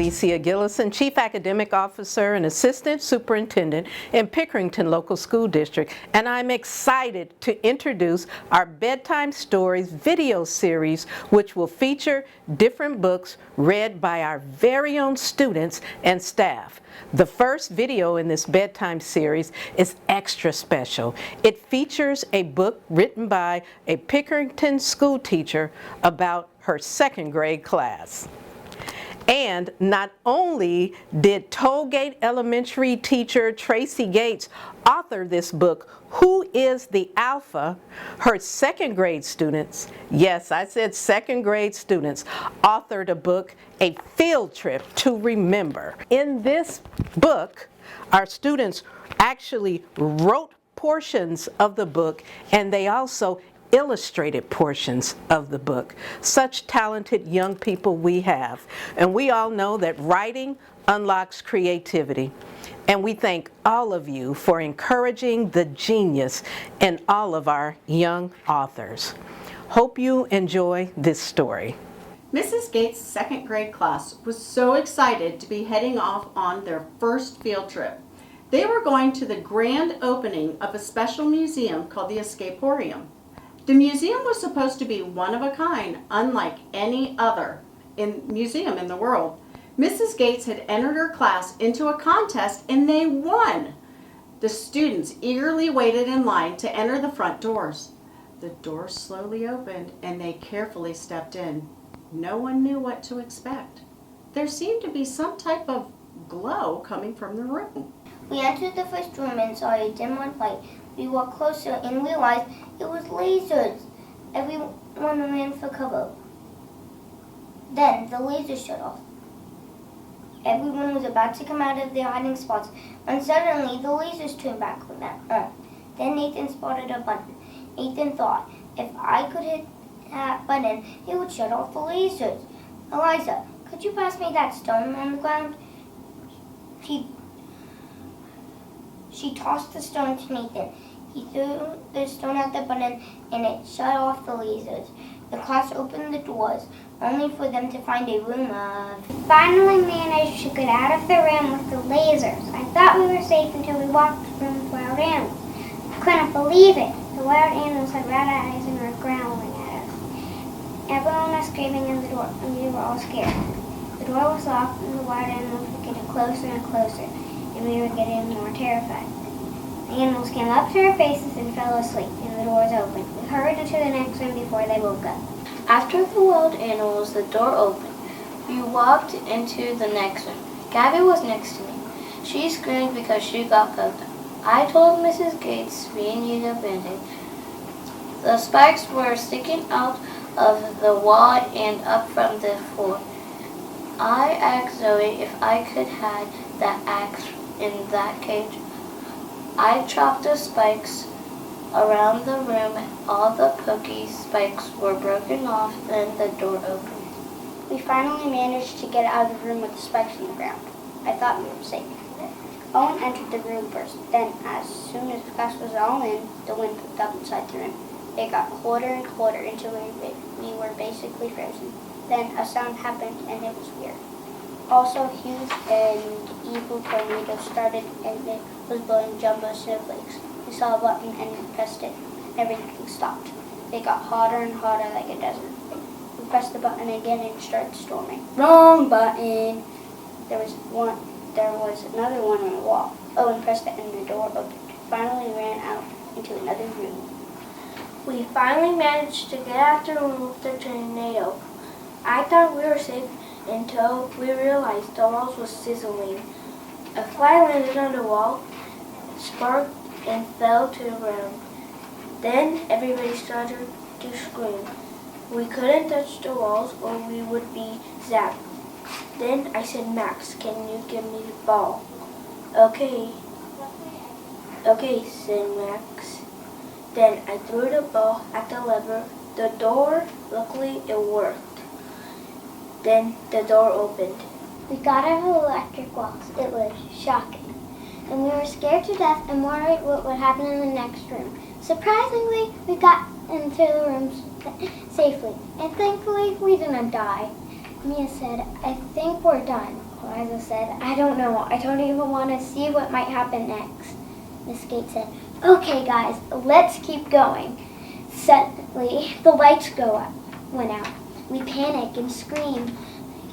Alesia Gillison, Chief Academic Officer and Assistant Superintendent in Pickerington Local School District, and I'm excited to introduce our Bedtime Stories video series, which will feature different books read by our very own students and staff. The first video in this bedtime series is extra special. It features a book written by a Pickerington school teacher about her second grade class. And not only did Tollgate Elementary teacher Tracy Gates author this book, Who is the Alpha? Her second grade students, yes, I said second grade students, authored a book, A Field Trip to Remember. In this book, our students actually wrote portions of the book, and they also illustrated portions of the book. Such talented young people we have. And we all know that writing unlocks creativity. And we thank all of you for encouraging the genius in all of our young authors. Hope you enjoy this story. Mrs. Gates' second grade class was so excited to be heading off on their first field trip. They were going to the grand opening of a special museum called the Escaporium. The museum was supposed to be one of a kind, unlike any other museum in the world. Mrs. Gates had entered her class into a contest and they won. The students eagerly waited in line to enter the front doors. The doors slowly opened and they carefully stepped in. No one knew what to expect. There seemed to be some type of glow coming from the room. We entered the first room and saw a dim red light. We walked closer and realized it was lasers. Everyone ran for cover. Then the lasers shut off. Everyone was about to come out of their hiding spots when suddenly the lasers turned back on. Then Nathan spotted a button. Nathan thought, if I could hit that button, it would shut off the lasers. Eliza, could you pass me that stone on the ground? She tossed the stone to Nathan. He threw the stone at the button and it shut off the lasers. The class opened the doors, only for them to find a room of... Finally managed to get out of the room with the lasers. I thought we were safe until we walked through the wild animals. I couldn't believe it. The wild animals had red eyes and were growling at us. Everyone was screaming in the door and we were all scared. The door was locked and the wild animals were getting closer and closer, and we were getting more terrified. The animals came up to our faces and fell asleep, and the doors opened. We hurried into the next room before they woke up. After the wild animals, the door opened. We walked into the next room. Gabby was next to me. She screamed because she got poked. I told Mrs. Gates we needed a band-aid. The spikes were sticking out of the wall and up from the floor. I asked Zoe if I could hide that axe in that cage. I chopped the spikes around the room. All the pokey spikes were broken off, then the door opened. We finally managed to get out of the room with the spikes in the ground. I thought we were safe. Owen entered the room first. Then, as soon as the class was all in, the wind picked up inside the room. It got colder and colder until we were basically frozen. Then a sound happened and it was weird. Also, huge and evil tornado started and it was blowing jumbo snowflakes. We saw a button and we pressed it. Everything stopped. It got hotter and hotter like a desert. We pressed the button again and it started storming. Wrong button! There was another one on the wall. Owen pressed it and the door opened. Finally ran out into another room. We finally managed to get out the room with the tornado. I thought we were safe until we realized the walls were sizzling. A fly landed on the wall, sparked, and fell to the ground. Then everybody started to scream. We couldn't touch the walls or we would be zapped. Then I said, Max, can you give me the ball? Okay, said Max. Then I threw the ball at the lever. The door, luckily it worked. Then the door opened. We got out of the electric walls. It was shocking. And we were scared to death and worried what would happen in the next room. Surprisingly, we got into the rooms safely. And thankfully, we didn't die. Mia said, I think we're done. Eliza said, I don't know. I don't even want to see what might happen next. Miss Gates said, okay, guys, let's keep going. Suddenly, the lights went out. We panicked and screamed.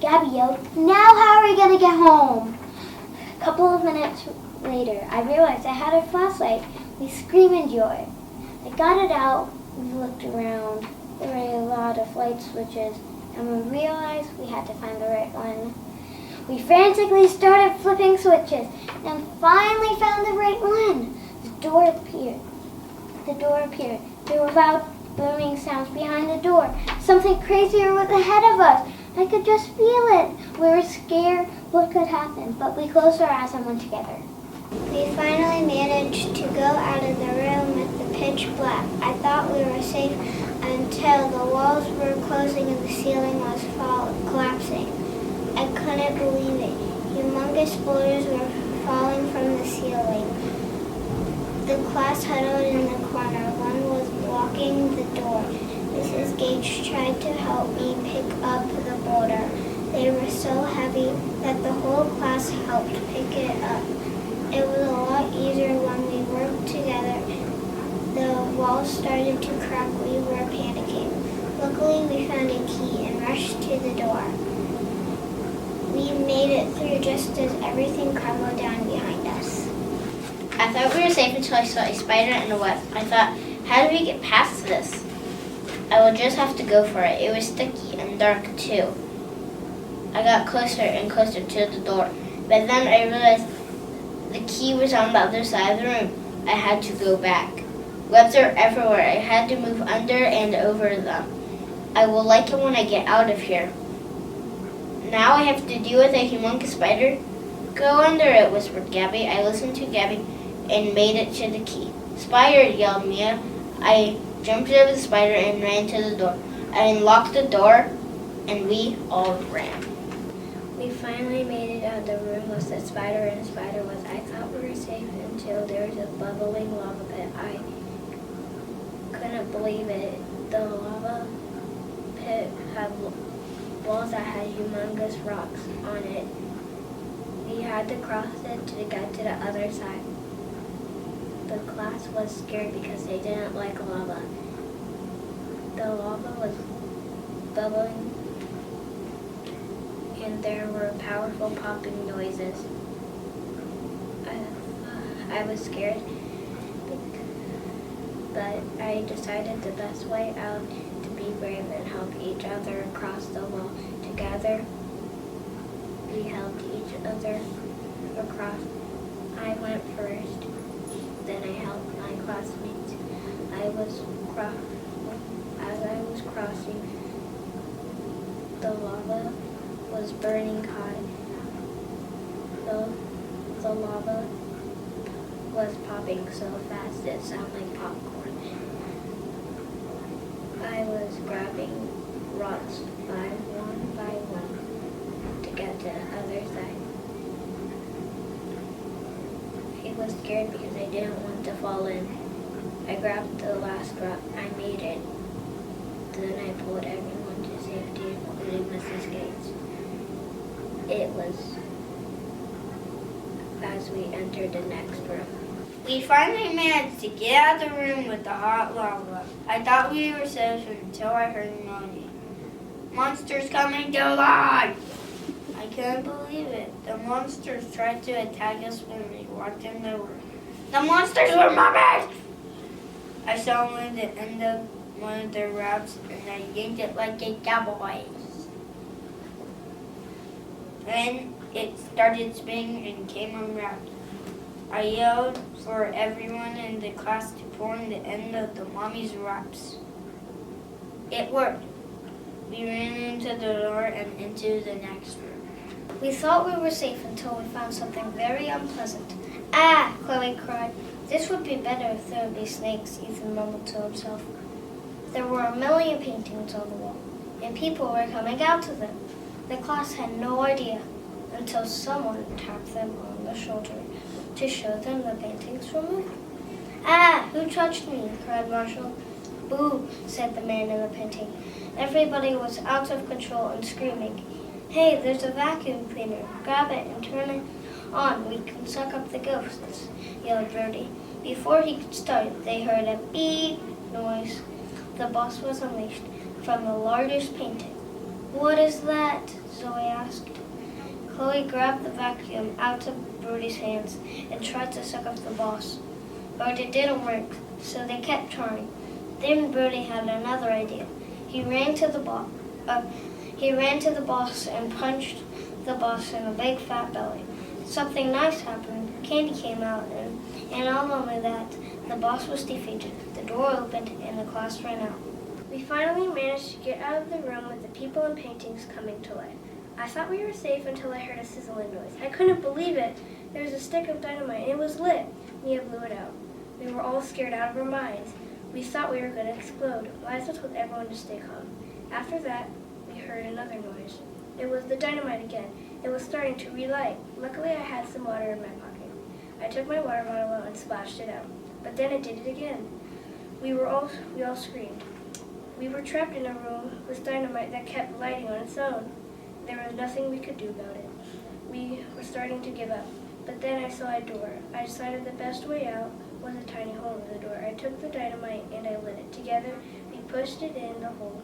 Gabby yelled, now how are we going to get home? A couple of minutes later, I realized I had a flashlight. We screamed in joy. I got it out. We looked around. There were a lot of light switches, and we realized we had to find the right one. We frantically started flipping switches and finally found the right one. The door appeared. There were loud booming sounds behind the door. Something crazier was ahead of us. I could just feel it. We were scared what could happen, but we closed our eyes and went together. We finally managed to go out of the room with the pitch black. I thought we were safe until the walls were closing and the ceiling was collapsing. I couldn't believe it. Humongous boulders were falling from the ceiling. The class huddled in the corner. One was blocking the door. Mrs. Gates tried to help me pick up the boulder. They were so heavy that the whole class helped pick it up. It was a lot easier when we worked together. The walls started to crack. We were panicking. Luckily, we found a key and rushed to the door. We made it through just as everything crumbled down behind us. I thought we were safe until I saw a spider in the web. I thought, how do we get past this? I will just have to go for it. It was sticky and dark too. I got closer and closer to the door, but then I realized the key was on the other side of the room. I had to go back. Webs are everywhere. I had to move under and over them. I will like it when I get out of here. Now I have to deal with a humongous spider. Go under it, whispered Gabby. I listened to Gabby and made it to the key. Spider, yelled Mia. I jumped over the spider and ran to the door. I unlocked the door and we all ran. We finally made it out of the room with the spider and spider webs. I thought we were safe until there was a bubbling lava pit. I couldn't believe it. The lava pit had walls that had humongous rocks on it. We had to cross it to get to the other side. The class was scared because they didn't like lava. The lava was bubbling and there were powerful popping noises. I was scared, but I decided the best way out to be brave and help each other across the wall. Together, we helped each other across. I went first, then I helped my classmates. As I was crossing, the lava was burning hot. The lava was popping so fast it sounded like popcorn. I was grabbing rocks by one to get to the other side. I was scared because I didn't want to fall in. I grabbed the last rock. I made it. Then I pulled everyone to safety, including Mrs. Gates. It was as we entered the next room. We finally managed to get out of the room with the hot lava. I thought we were safe until I heard moaning. Monsters coming to life! I couldn't believe it. The monsters tried to attack us when we walked in the room. The monsters were mummies! I saw one at the end of one of their wraps and I yanked it like a cowboy. Then it started spinning and came unwrapped. I yelled for everyone in the class to pull in the end of the mommy's wraps. It worked. We ran into the door and into the next room. We thought we were safe until we found something very unpleasant. Ah, Chloe cried. This would be better if there would be snakes, Ethan mumbled to himself. There were a million paintings on the wall, and people were coming out to them. The class had no idea until someone tapped them on the shoulder to show them the paintings were moving. Ah, who touched me? Cried Marshall. Boo, said the man in the painting. Everybody was out of control and screaming. Hey, there's a vacuum cleaner. Grab it and turn it on. We can suck up the ghosts, yelled Birdie. Before he could start, they heard a beep noise. The boss was unleashed from the largest painting. What is that? Zoe asked. Chloe grabbed the vacuum out of Birdie's hands and tried to suck up the boss. But it didn't work, so they kept trying. Then Birdie had another idea. He ran to the boss and punched the boss in a big fat belly. Something nice happened. Candy came out, and not only that, the boss was defeated. The door opened, and the class ran out. We finally managed to get out of the room with the people and paintings coming to life. I thought we were safe until I heard a sizzling noise. I couldn't believe it. There was a stick of dynamite, and it was lit. Mia blew it out. We were all scared out of our minds. We thought we were going to explode. Liza told everyone to stay calm. After that, we heard another noise. It was the dynamite again. It was starting to relight. Luckily, I had some water in my pocket. I took my water bottle out and splashed it out. But then it did it again. We all screamed. We were trapped in a room with dynamite that kept lighting on its own. There was nothing we could do about it. We were starting to give up. But then I saw a door. I decided the best way out was a tiny hole in the door. I took the dynamite and I lit it. Together, we pushed it in the hole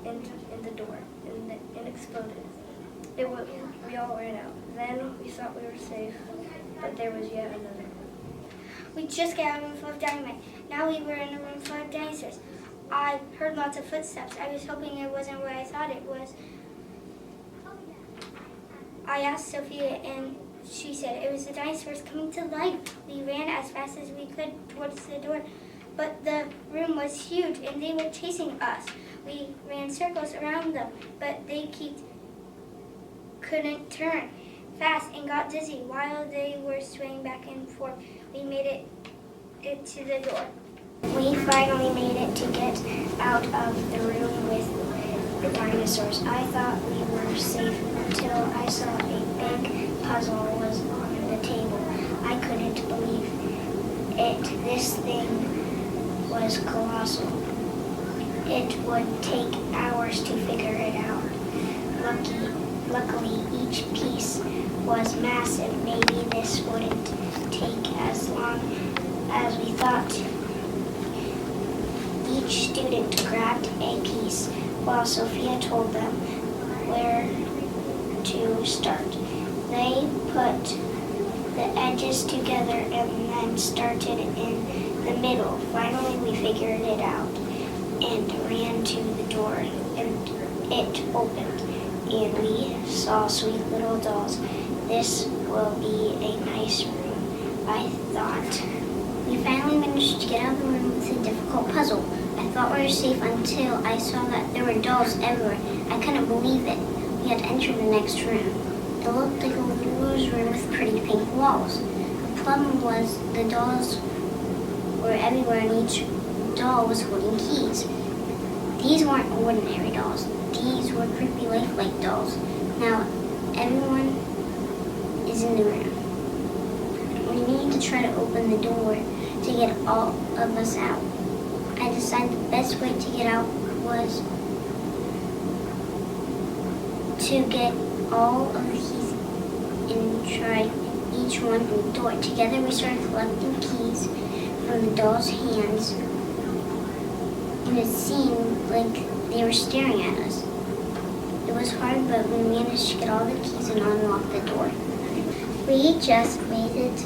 in the door, and it exploded. We all ran out. Then we thought we were safe, but there was yet another. We just got out of a room full of dynamite. Now we were in a room full of dinosaurs. I heard lots of footsteps. I was hoping it wasn't where I thought it was. I asked Sophia, and she said it was the dinosaurs coming to life. We ran as fast as we could towards the door, but the room was huge, and they were chasing us. We ran circles around them, but they couldn't turn fast and got dizzy while they were swaying back and forth. We made it to the door. We finally made it to get out of the room with the dinosaurs. I thought we were safe until I saw a big puzzle was on the table. I couldn't believe it. This thing was colossal. It would take hours to figure it out. Luckily, each piece was massive. Maybe this wouldn't take as long as we thought. Each student grabbed a piece while Sophia told them where to start. They put the edges together and then started in the middle. Finally, we figured it out and ran to the door, and it opened, and we saw sweet little dolls. This will be a nice room, I thought. We finally managed to get out of the room with a difficult puzzle. I thought we were safe until I saw that there were dolls everywhere. I couldn't believe it. We had entered the next room. It looked like a rose room with pretty pink walls. The problem was the dolls were everywhere, and each doll was holding keys. These weren't ordinary dolls. These were creepy lifelike dolls. Now, everyone is in the room. We need to try to open the door to get all of us out. I decided the best way to get out was to get all of the keys and try each one in the door. Together we started collecting keys from the doll's hands, and it seemed like they were staring at us. It was hard, but we managed to get all the keys and unlock the door. We just made it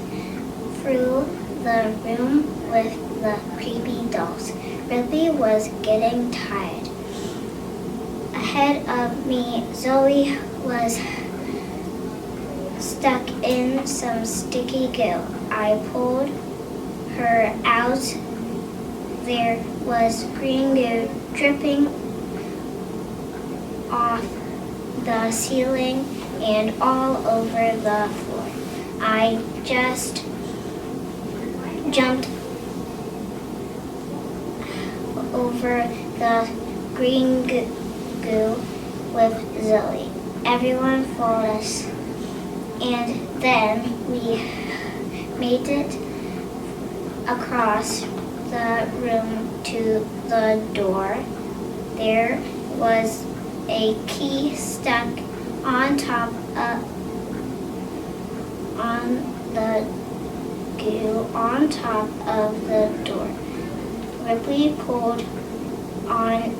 through the room with the creepy dolls. Ruby was getting tired. Ahead of me, Zoe was stuck in some sticky goo. I pulled her out. There was green goo dripping off the ceiling and all over the floor. I just jumped over the green goo with Zoe. Everyone followed us, and then we made it across the room to the door. There was a key stuck on top of the door. Ripley pulled on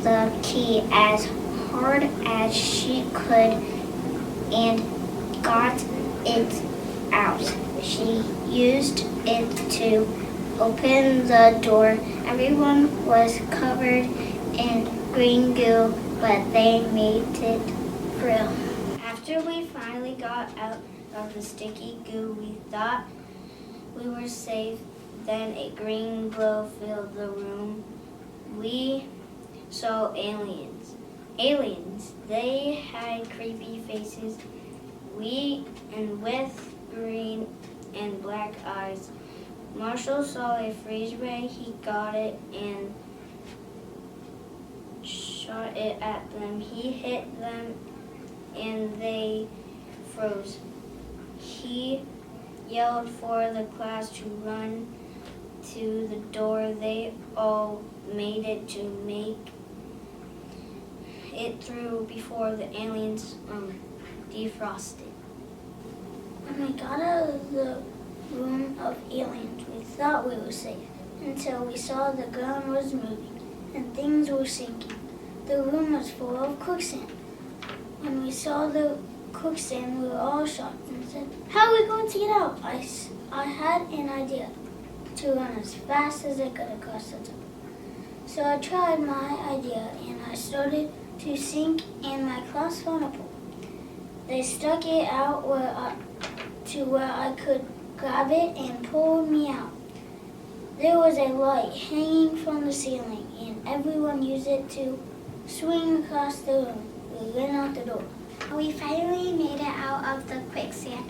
the key as hard as she could and got it out. She used it to open the door. Everyone was covered in green goo, but they made it through. After we finally got out of the sticky goo, we thought we were safe. Then a green glow filled the room. We saw aliens. They had creepy faces. With green and black eyes. Marshall saw a freeze ray. He got it and shot it at them. He hit them and they froze. He yelled for the class to run to the door. They all made it to make it through before the aliens defrosted. When we got out of the room of aliens, we thought we were safe until we saw the ground was moving and things were sinking. The room was full of quicksand. When we saw the quicksand, we were all shocked and said, "How are we going to get out?" I had an idea to run as fast as I could across the top. So I tried my idea and I started to sink and my class found a pool. They stuck it out to where I could grab it and pulled me out. There was a light hanging from the ceiling and everyone used it to swing across the room. We ran out the door. We finally made it out of the quicksand.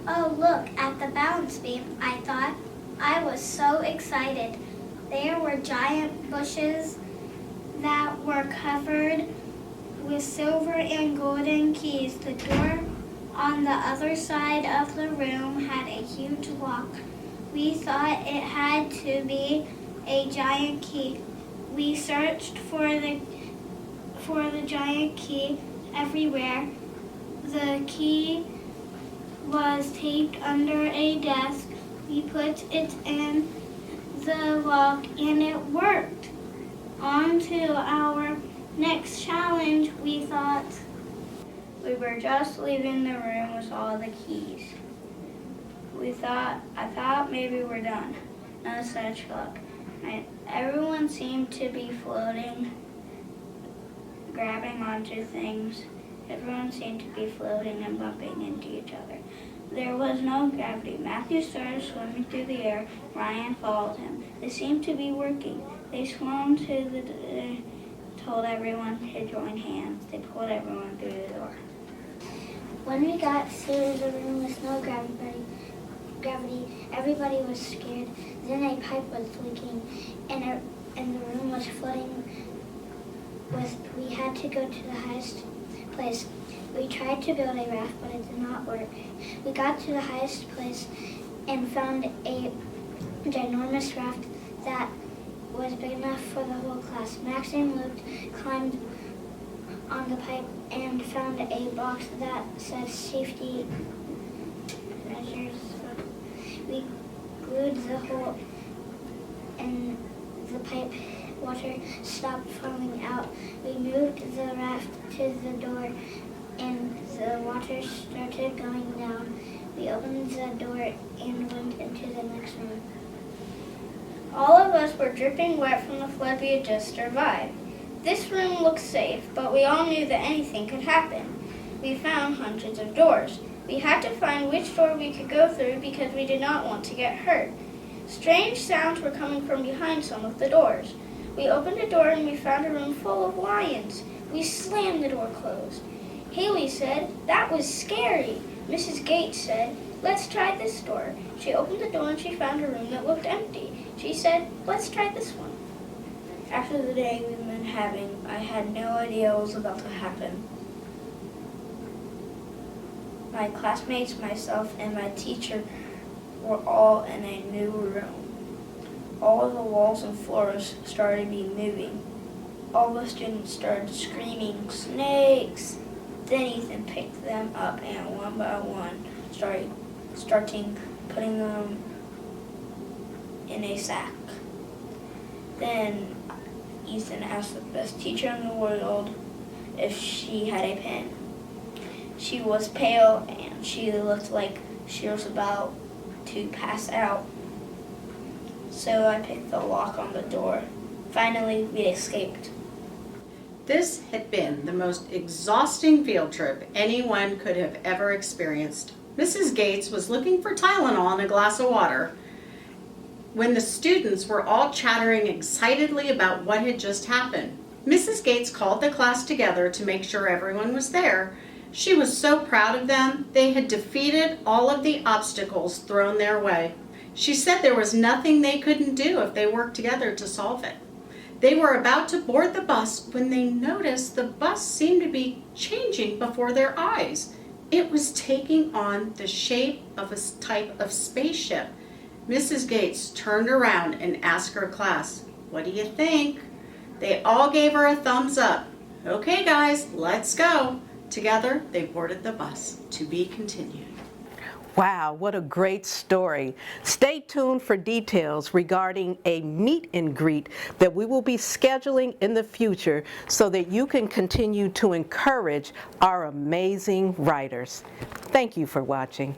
Oh, look at the balance beam, I thought. I was so excited. There were giant bushes that were covered with silver and golden keys. The door on the other side of the room had a huge lock. We thought it had to be a giant key. We searched for the giant key everywhere. The key was taped under a desk. We put it in the lock and it worked. On to our next challenge, we thought. We were just leaving the room with all the keys. I thought maybe we're done. No such luck. Everyone seemed to be floating, grabbing onto things. Everyone seemed to be floating and bumping into each other. There was no gravity. Matthew started swimming through the air. Ryan followed him. They seemed to be working. They swam told everyone to join hands. They pulled everyone through the door. When we got to the room with no gravity, everybody was scared. Then a pipe was leaking, and the room was flooding. We had to go to the highest place. We tried to build a raft, but it did not work. We got to the highest place and found a ginormous raft that was big enough for the whole class. Max and Luke climbed on the pipe and found a box that said safety measures. We glued the hole in the pipe. Water stopped falling out. We moved the raft to the door and the water started going down. We opened the door and went into the next room. All of us were dripping wet from the flood we had just survived. This room looked safe, but we all knew that anything could happen. We found hundreds of doors. We had to find which door we could go through because we did not want to get hurt. Strange sounds were coming from behind some of the doors. We opened a door and we found a room full of lions. We slammed the door closed. Haley said, "That was scary." Mrs. Gates said, "Let's try this door." She opened the door and she found a room that looked empty. She said, "Let's try this one." After the day we've been having, I had no idea what was about to happen. My classmates, myself, and my teacher were all in a new room. All of the walls and floors started moving. All the students started screaming, "Snakes!" Then Ethan picked them up and one by one starting putting them in a sack. Then Ethan asked the best teacher in the world if she had a pen. She was pale and she looked like she was about to pass out. So I picked the lock on the door. Finally, we escaped. This had been the most exhausting field trip anyone could have ever experienced. Mrs. Gates was looking for Tylenol and a glass of water when the students were all chattering excitedly about what had just happened. Mrs. Gates called the class together to make sure everyone was there. She was so proud of them. They had defeated all of the obstacles thrown their way. She said there was nothing they couldn't do if they worked together to solve it. They were about to board the bus when they noticed the bus seemed to be changing before their eyes. It was taking on the shape of a type of spaceship. Mrs. Gates turned around and asked her class, "What do you think?" They all gave her a thumbs up. "Okay guys, let's go." Together, they boarded the bus. To be continued. Wow, what a great story. Stay tuned for details regarding a meet and greet that we will be scheduling in the future so that you can continue to encourage our amazing writers. Thank you for watching.